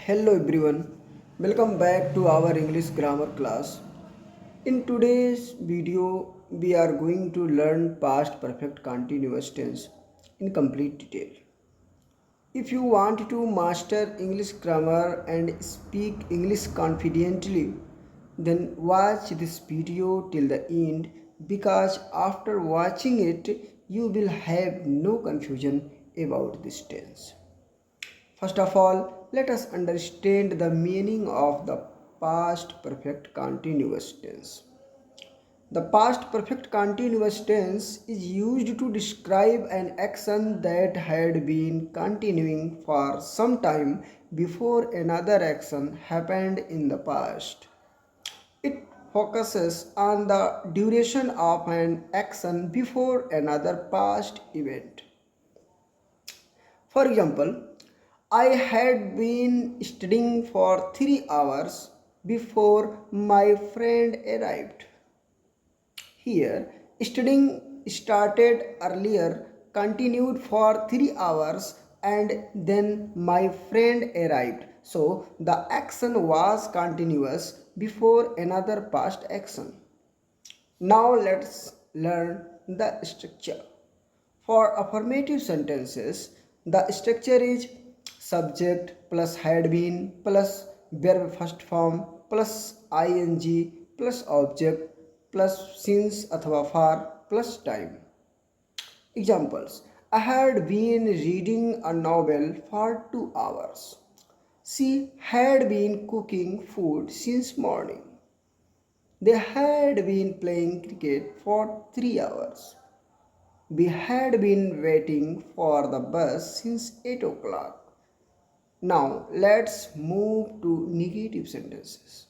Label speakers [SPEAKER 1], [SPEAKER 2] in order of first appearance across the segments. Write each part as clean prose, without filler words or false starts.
[SPEAKER 1] Hello everyone, welcome back to our English grammar class. In today's video, we are going to learn past perfect continuous tense in complete detail. If you want to master English grammar and speak English confidently, then watch this video till the end because after watching it, you will have no confusion about this tense. First of all, let us understand the meaning of the past perfect continuous tense. The past perfect continuous tense is used to describe an action that had been continuing for some time before another action happened in the past. It focuses on the duration of an action before another past event. For example, I had been studying for 3 hours before my friend arrived. Here, studying started earlier, continued for 3 hours, and then my friend arrived. So, the action was continuous before another past action. Now, let's learn the structure. For affirmative sentences, the structure is subject plus had been plus verb first form plus ing plus object plus since अथवा for plus time. Examples: I had been reading a novel for 2 hours. She had been cooking food since morning. They had been playing cricket for 3 hours. We had been waiting for the bus since 8 o'clock. Now let's move to negative sentences.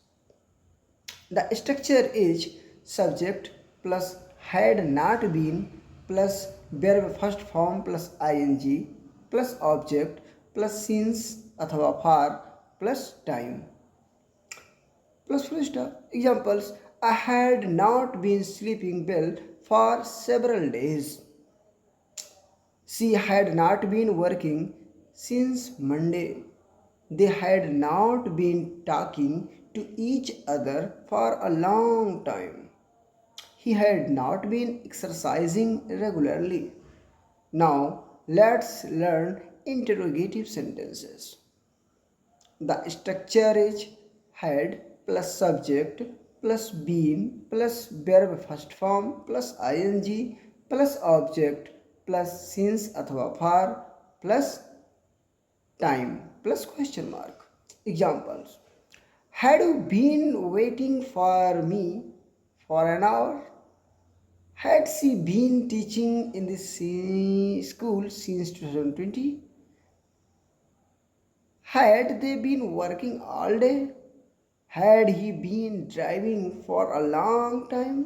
[SPEAKER 1] The structure is subject plus had not been plus verb first form plus ing plus object plus since अथवा for plus time plus full stop. Examples: I had not been sleeping well for several days. She had not been working since Monday. They had not been talking to each other for a long time. He had not been exercising regularly. Now let's learn interrogative sentences. The structure is had plus subject plus been plus verb first form plus ing plus object plus since अथवा for plus time plus question mark. Examples: had you been waiting for me for an hour? Had she been teaching in this school since 2020? Had they been working all day? Had he been driving for a long time?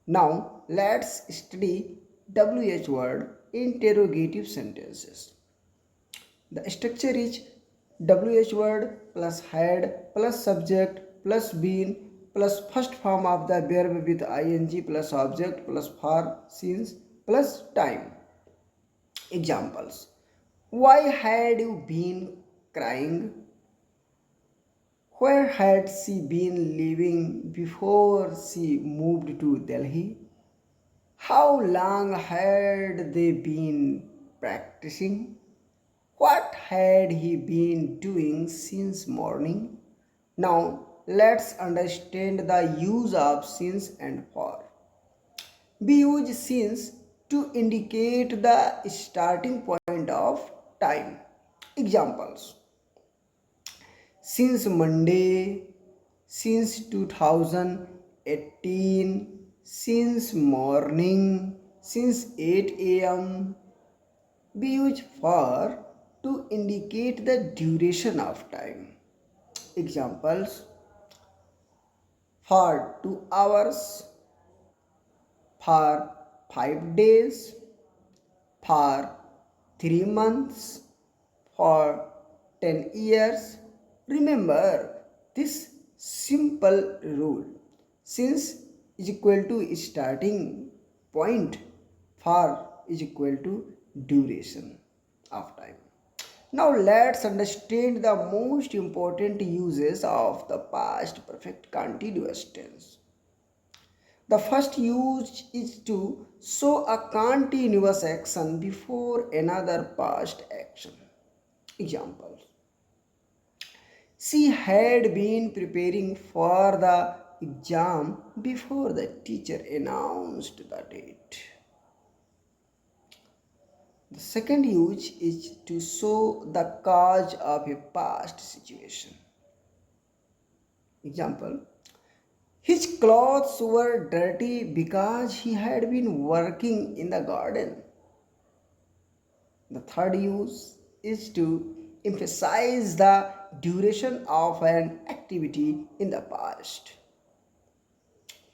[SPEAKER 1] Now let's study WH word interrogative sentences. The structure is WH word plus had plus subject plus been plus first form of the verb with ing plus object plus for since plus time. Examples: why had you been crying? Where had she been living before she moved to Delhi? How long had they been practicing? What had he been doing since morning? Now let's understand the use of since and for. We use since to indicate the starting point of time. Examples: since Monday, since 2018, since morning, since 8 a.m. We use for to indicate the duration of time. Examples: for 2 hours, for 5 days, for 3 months, for 10 years. Remember this simple rule. Since is equal to starting point, for is equal to duration of time. Now let's understand the most important uses of the past perfect continuous tense. The first use is to show a continuous action before another past action. Examples. She had been preparing for the exam before the teacher announced the date. The second use is to show the cause of a past situation. Example. His clothes were dirty because he had been working in the garden. The third use is to emphasize the duration of an activity in the past.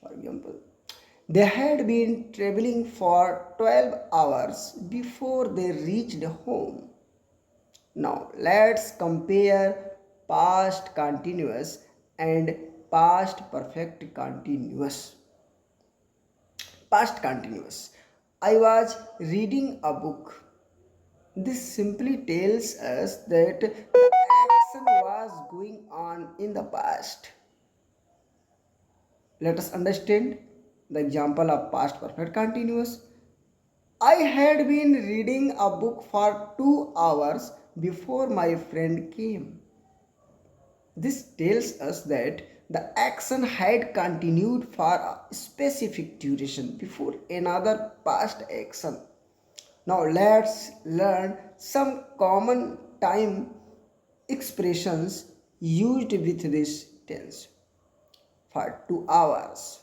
[SPEAKER 1] For example, they had been traveling for 12 hours before they reached home. Now let's compare past continuous and past perfect continuous. Past continuous. I was reading a book. This simply tells us that the action was going on in the past. Let us understand the example of past perfect continuous. I had been reading a book for 2 hours before my friend came. This tells us that the action had continued for a specific duration before another past action. Now let's learn some common time expressions used with this tense. For 2 hours,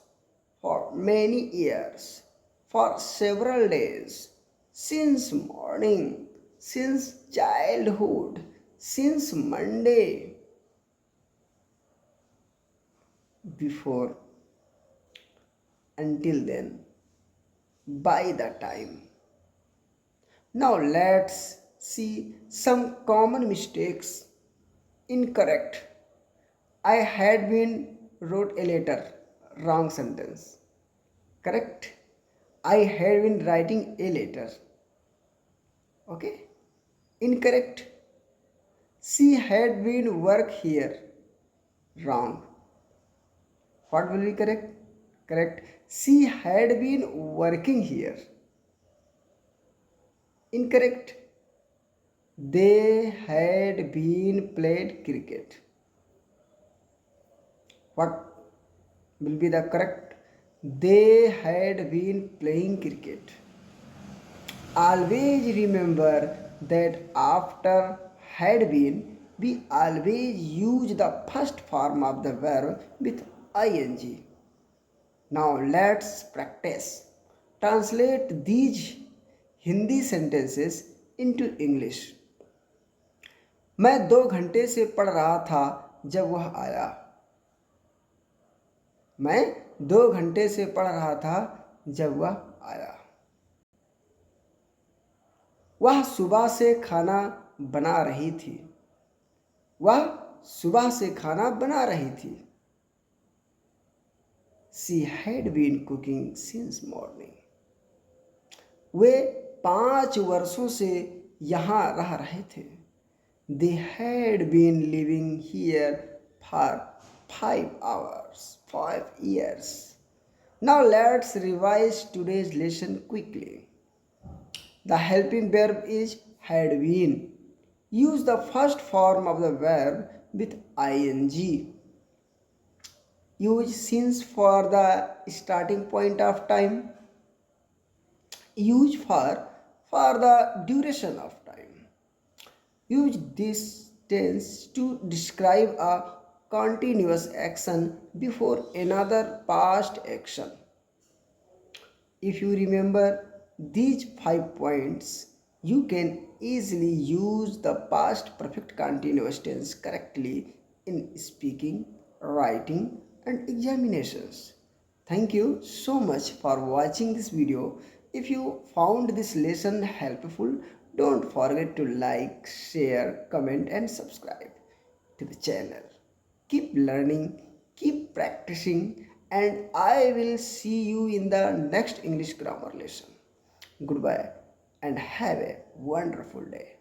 [SPEAKER 1] for many years, for several days, since morning, since childhood, since Monday, before, until then, by the time. Now let's see some common mistakes. Incorrect. I had been wrote a letter. Wrong sentence. Correct. I had been writing a letter. Okay. Incorrect. She had been work here. Wrong. What will be correct? Correct. She had been working here. Incorrect. They had been played cricket. What will be the correct? They had been playing cricket. Always remember that after had been, we always use the first form of the verb with ing. Now let's practice. Translate these Hindi sentences into English. मैं 2 घंटे से पढ़ रहा था जब वह आया. मैं 2 घंटे से पढ़ रहा था जब वह आया. वह सुबह से खाना बना रही थी. वह सुबह से खाना बना रही थी. She had been cooking since morning. वे 5 वर्षों से यहाँ रह रहे थे. They had been living here for 5 years. Now let's revise today's lesson quickly. The helping verb is had been. Use the first form of the verb with ing. Use since for the starting point of time. Use for the duration of time. Use this tense to describe a continuous action before another past action. If you remember these 5 points, you can easily use the past perfect continuous tense correctly in speaking, writing, and examinations. Thank you so much for watching this video. If you found this lesson helpful, don't forget to like, share, comment, and subscribe to the channel. Keep learning, keep practicing, and I will see you in the next English grammar lesson. Goodbye and have a wonderful day.